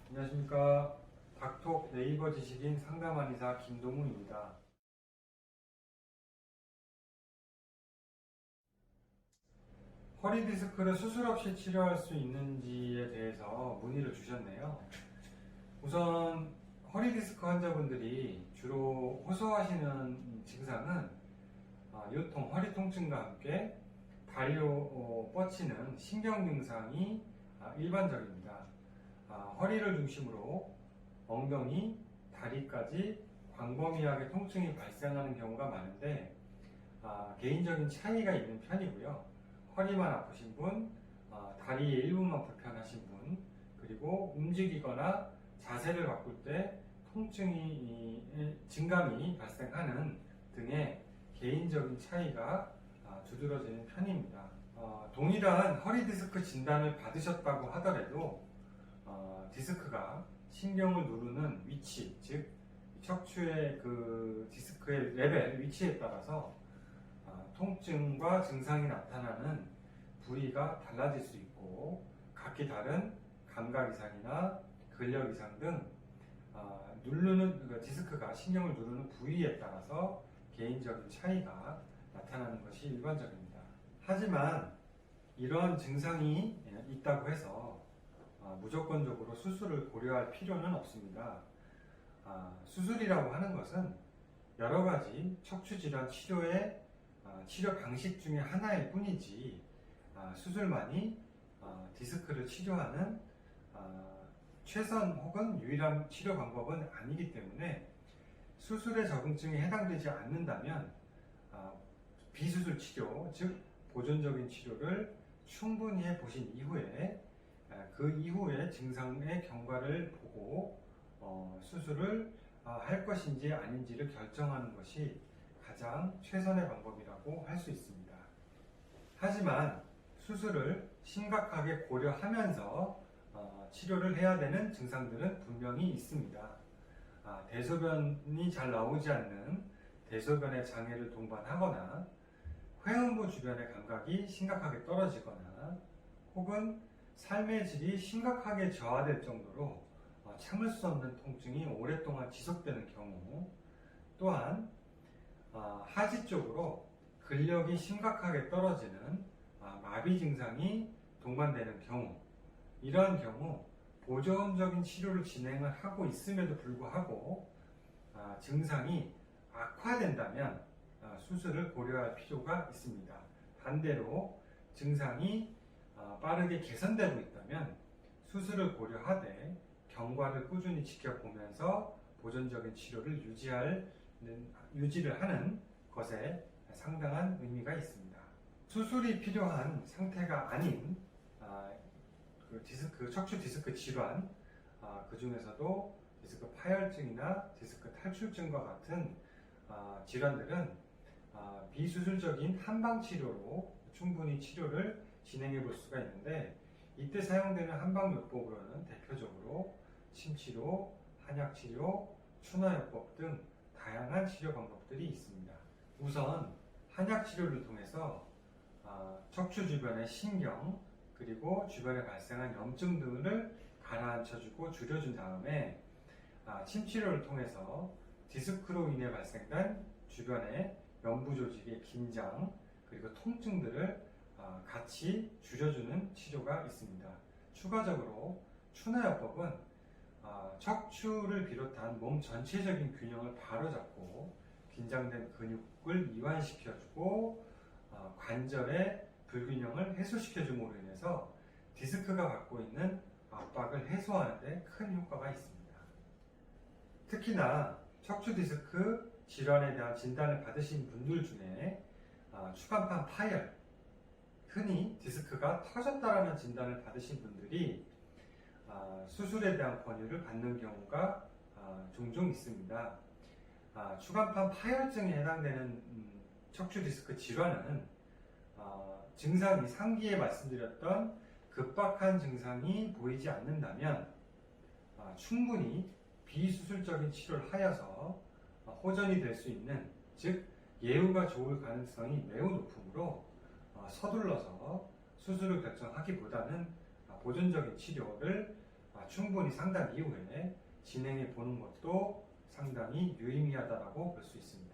안녕하십니까. 닥톡 네이버 지식인 상담한의사 김동훈입니다. 허리 디스크를 수술 없이 치료할 수 있는지에 대해서 문의를 주셨네요. 우선 허리 디스크 환자분들이 주로 호소하시는 증상은 요통, 허리 통증과 함께 다리로 뻗치는 신경 증상이 일반적입니다. 허리를 중심으로 엉덩이, 다리까지 광범위하게 통증이 발생하는 경우가 많은데 개인적인 차이가 있는 편이고요. 허리만 아프신 분, 다리의 일부만 불편하신 분, 그리고 움직이거나 자세를 바꿀 때 통증이 증감이 발생하는 등의 개인적인 차이가 두드러지는 편입니다. 동일한 허리 디스크 진단을 받으셨다고 하더라도 디스크가 신경을 누르는 위치, 즉 척추의 그 디스크의 레벨, 위치에 따라서 통증과 증상이 나타나는 부위가 달라질 수 있고 각기 다른 감각 이상이나 근력 이상 등 누르는 디스크가 신경을 누르는 부위에 따라서 개인적인 차이가 나타나는 것이 일반적입니다. 하지만 이런 증상이 있다고 해서 무조건적으로 수술을 고려할 필요는 없습니다. 수술이라고 하는 것은 여러 가지 척추질환 치료의 치료 방식 중에 하나일 뿐이지 수술만이 디스크를 치료하는 최선 혹은 유일한 치료 방법은 아니기 때문에 수술의 적응증에 해당되지 않는다면 비수술 치료, 즉 보존적인 치료를 충분히 해보신 이후에 그 이후에 증상의 경과를 보고 수술을 할 것인지 아닌지를 결정하는 것이 가장 최선의 방법이라고 할 수 있습니다. 하지만 수술을 심각하게 고려하면서 치료를 해야 되는 증상들은 분명히 있습니다. 대소변이 잘 나오지 않는 대소변의 장애를 동반하거나 회음부 주변의 감각이 심각하게 떨어지거나 혹은 삶의 질이 심각하게 저하될 정도로 참을 수 없는 통증이 오랫동안 지속되는 경우, 또한 하지 쪽으로 근력이 심각하게 떨어지는 마비 증상이 동반되는 경우, 이러한 경우 보존적인 치료를 진행을 하고 있음에도 불구하고 증상이 악화된다면 수술을 고려할 필요가 있습니다. 반대로 증상이 빠르게 개선되고 있다면 수술을 고려하되 경과를 꾸준히 지켜보면서 보존적인 치료를 유지를 하는 것에 상당한 의미가 있습니다. 수술이 필요한 상태가 아닌 척추 디스크 질환, 그 중에서도 디스크 파열증이나 디스크 탈출증과 같은 질환들은 비수술적인 한방치료로 충분히 치료를 진행해 볼 수가 있는데, 이때 사용되는 한방요법으로는 대표적으로 침치료, 한약치료, 추나요법 등 다양한 치료 방법들이 있습니다. 우선 한약치료를 통해서 척추 주변의 신경, 그리고 주변에 발생한 염증 등을 가라앉혀주고 줄여준 다음에 침치료를 통해서 디스크로 인해 발생된 주변의 연부 조직의 긴장, 그리고 통증들을 같이 줄여주는 치료가 있습니다. 추가적으로 추나요법은 척추를 비롯한 몸 전체적인 균형을 바로잡고 긴장된 근육을 이완시켜주고 관절의 불균형을 해소시켜줌으로 인해서 디스크가 갖고 있는 압박을 해소하는 데 큰 효과가 있습니다. 특히나 척추 디스크 질환에 대한 진단을 받으신 분들 중에 추간판 파열, 흔히 디스크가 터졌다라는 진단을 받으신 분들이 수술에 대한 권유를 받는 경우가 종종 있습니다. 추간판 파열증에 해당되는 척추 디스크 질환은 증상이 상기에 말씀드렸던 급박한 증상이 보이지 않는다면 충분히 비수술적인 치료를 하여서 호전이 될 수 있는, 즉 예후가 좋을 가능성이 매우 높으므로 서둘러서 수술을 결정하기보다는 보존적인 치료를 충분히 상담 이후에 진행해 보는 것도 상당히 유의미하다고 볼 수 있습니다.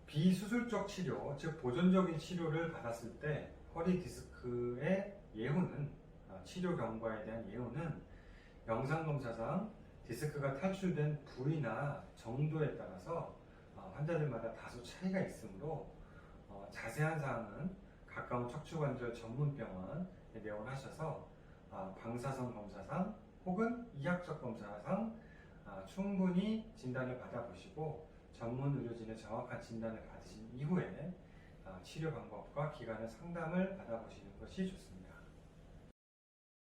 비수술적 치료, 즉 보존적인 치료를 받았을 때 허리 디스크의 예후는 치료 경과에 대한 예후는 영상검사상 디스크가 탈출된 부위나 정도에 따라서 환자들마다 다소 차이가 있으므로 자세한 사항은 가까운 척추관절 전문병원에 내원하셔서 방사선 검사상 혹은 이학적 검사상 충분히 진단을 받아보시고 전문 의료진의 정확한 진단을 받으신 이후에 치료 방법과 기간의 상담을 받아보시는 것이 좋습니다.